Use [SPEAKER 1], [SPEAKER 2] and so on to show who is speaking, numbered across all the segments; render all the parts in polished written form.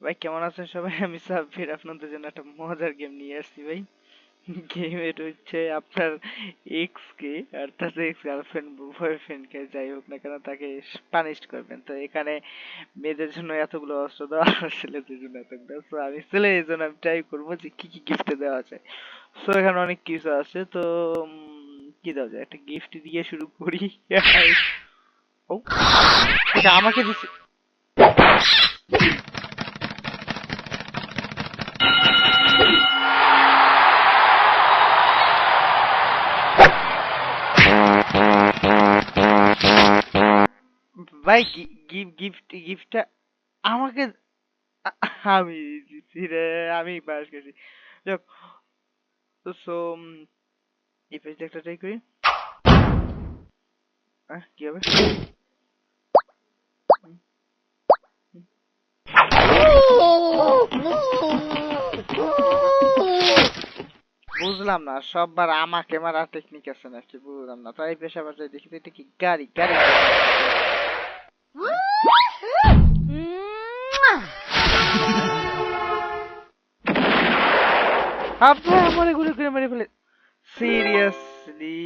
[SPEAKER 1] ভাই কেমন আছেন সবাই? আমি সাব্বির আপনাদের জন্য একটা মজার গেম নিয়ে আসছি ভাই। গেমের হচ্ছে আপনার এক্স কে আর তার এক্স গার্লফ্রেন্ড বয়ফ্রেন্ড কে যাই হোক না কেন তাকে পানিশ করবেন। তো এখানে মেয়েদের জন্য এতগুলো অস্ত্র দেওয়া আর ছেলেদের জন্য এতগুলো। তো আমি ছেলে এই জন্য আমি ট্রাই করবো যে কি কি গিফট দেওয়া যায়। তো এখানে অনেক কিছু আছে তো কি দেওয়া যায়, একটা গিফট দিয়ে শুরু করি। ও এটা আমাকে দিচ্ছে। ভাই গিফটটা আমাকে আমি দিচ্ছি রে, আমি পাস করছি। যাক, তো সো এই পেজটা একটা ট্রাই করি। কি হবে? বুঝলাম না, সববার আমাকে মারার টেকনিক আছে নাকি বুঝলাম না। তাই পেশা বাজায় দেখি তো এটা কি গাড়ি গাড়ি। আপনি আমারে গুলি করে মেরে ফেলে সিরিয়াসলি?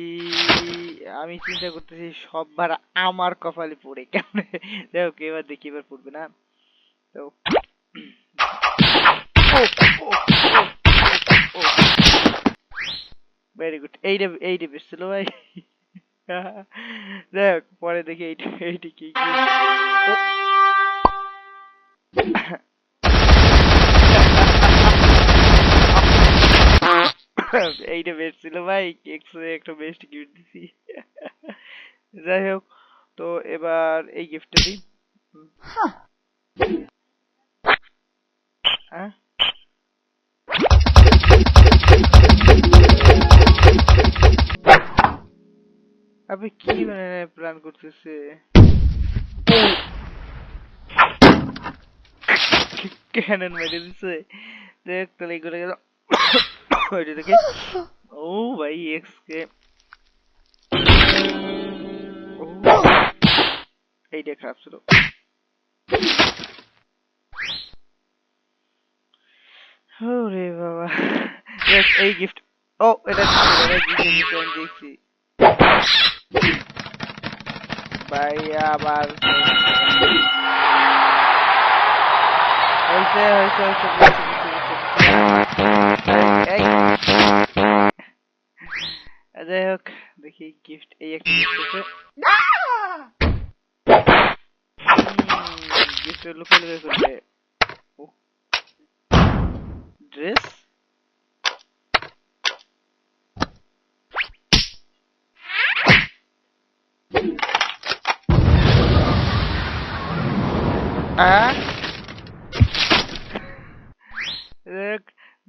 [SPEAKER 1] আমি চিন্তা করতেছি সববার আমার কপালে পড়ে কেমনে। দেখো এবার দেখি এবার পড়বে না তো। ভেরি গুড, এইটা বেশ ছিল ভাই। দেখ পরে দেখি এইটা এইটা কি কি। এইটা বেশ ছিল ভাই, একটা বেস্ট গিফট দিছি। যাই হোক, তো এবার এই গিফটটা দিই। হ্যাঁ আপনি কি মানে প্ল্যান করতেছে? ক্যানন মেরে দিছে। দেখ তাহলে এগুলো গেল। ওইটা দেখে ও ভাই এক্স কে এইটা খারাপ ছিল। ওরে বাবা, দেখ এই গিফট। ও এটা দেখছি ভাই আবার হয়েছে হয়েছে হয়েছে, বুঝছি বুঝছি বুঝছি বুঝছি। যাই হোক, দেখি গিফট এই একটা গিফট আছে। গিফট লুকিয়ে লুকিয়ে করবে। ড্রেস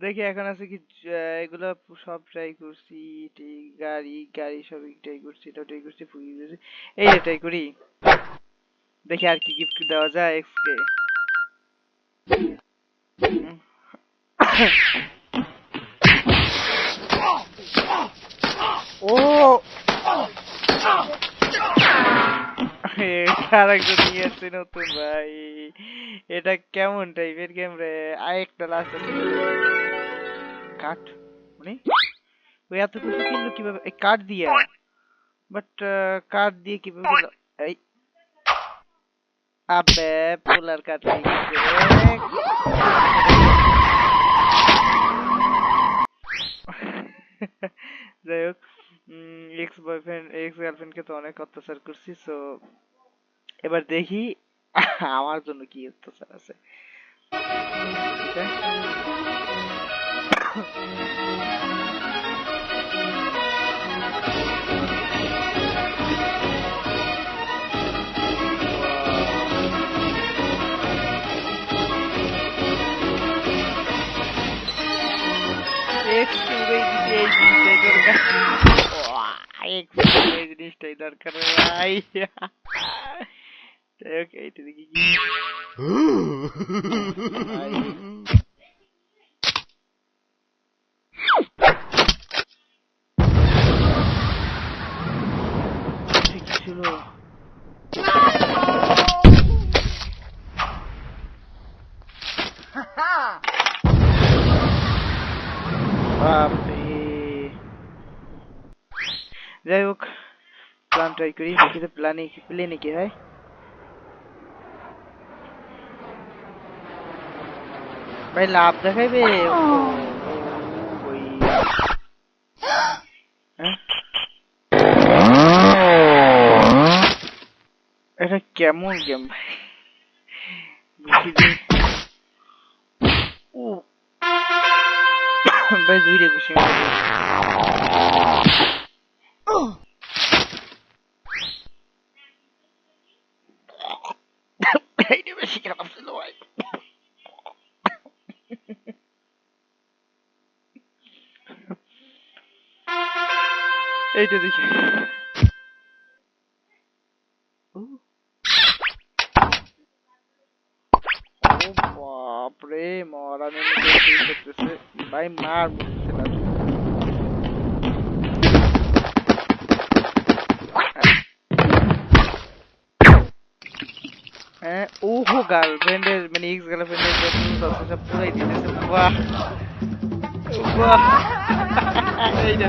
[SPEAKER 1] দেখি এখন আছে কি। এগুলো সব ট্রাই করছি, গাড়ি গাড়ি সবই ট্রাই করছি, এটা ট্রাই করছি, এই ট্রাই করি। দেখি আর কি গিফট দেওয়া যায় এক্স কে। ও আরেকজন নিয়ে আসছে নতুন ভাই। এটা কেমন টাইপের গেম রে? আরেকটা লাস্ট আছে কাঠ, মানে ওই এত কিছু কিনলো কিভাবে এই কাঠ দিয়ে? বাট কাঠ দিয়ে কিভাবে কিনলো? এই আবে পোলার কাঠ দিয়ে কিনছে রে। যাই হোক, এক্স বয়ফ্রেন্ড এক্স গার্লফ্রেন্ডকে তো অনেক অত্যাচার করছি, সো এবার দেখি আমার জন্য কি অত্যাচার আছে। এক্স এই জিনিসটাই দরকার। এক্স এই জিনিসটাই দরকার ভাই। যাই হোক এইটা দেখি কি ছিল। বাপরে, যাই হোক প্ল্যান ট্রাই করি, দেখি তো প্লেনে কি হয়। ভাই লাভ দেখাইবে ওই, হ্যাঁ এটা কেমন গেম ভাই, বেশি দিন ও ভাই দুইটা খুশি এইটা বেশি খারাপ ছিল ভাই। এইটা দেখি ও বাপরে, মরানের মতো করতেছে ভাই, মার মরতেছে না। হ্যাঁ ওহো, গার্লফ্রেন্ডের মানে এক্স গার্লফ্রেন্ডের যত আছে সব পুরাই দিতেছে। বাহ বাহ, এইটা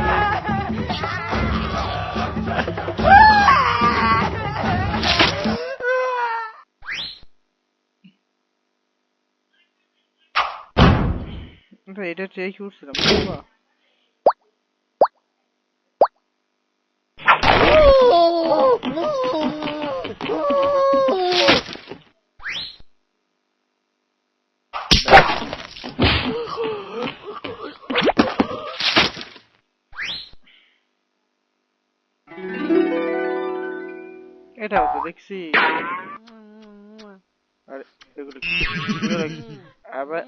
[SPEAKER 1] এটা চেয়ে কি উঠছিলাম। বাহ এটাও তো দেখছি। আরে এগুলো আবার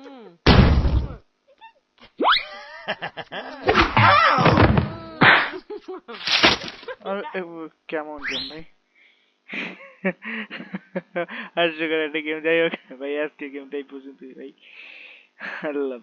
[SPEAKER 1] কেমন গেম ভাই, হাস্যকর একটা গেম। যাই হোক ভাই, আজকে গেমটাই পর্যন্তই ভাই, আল্লাহ।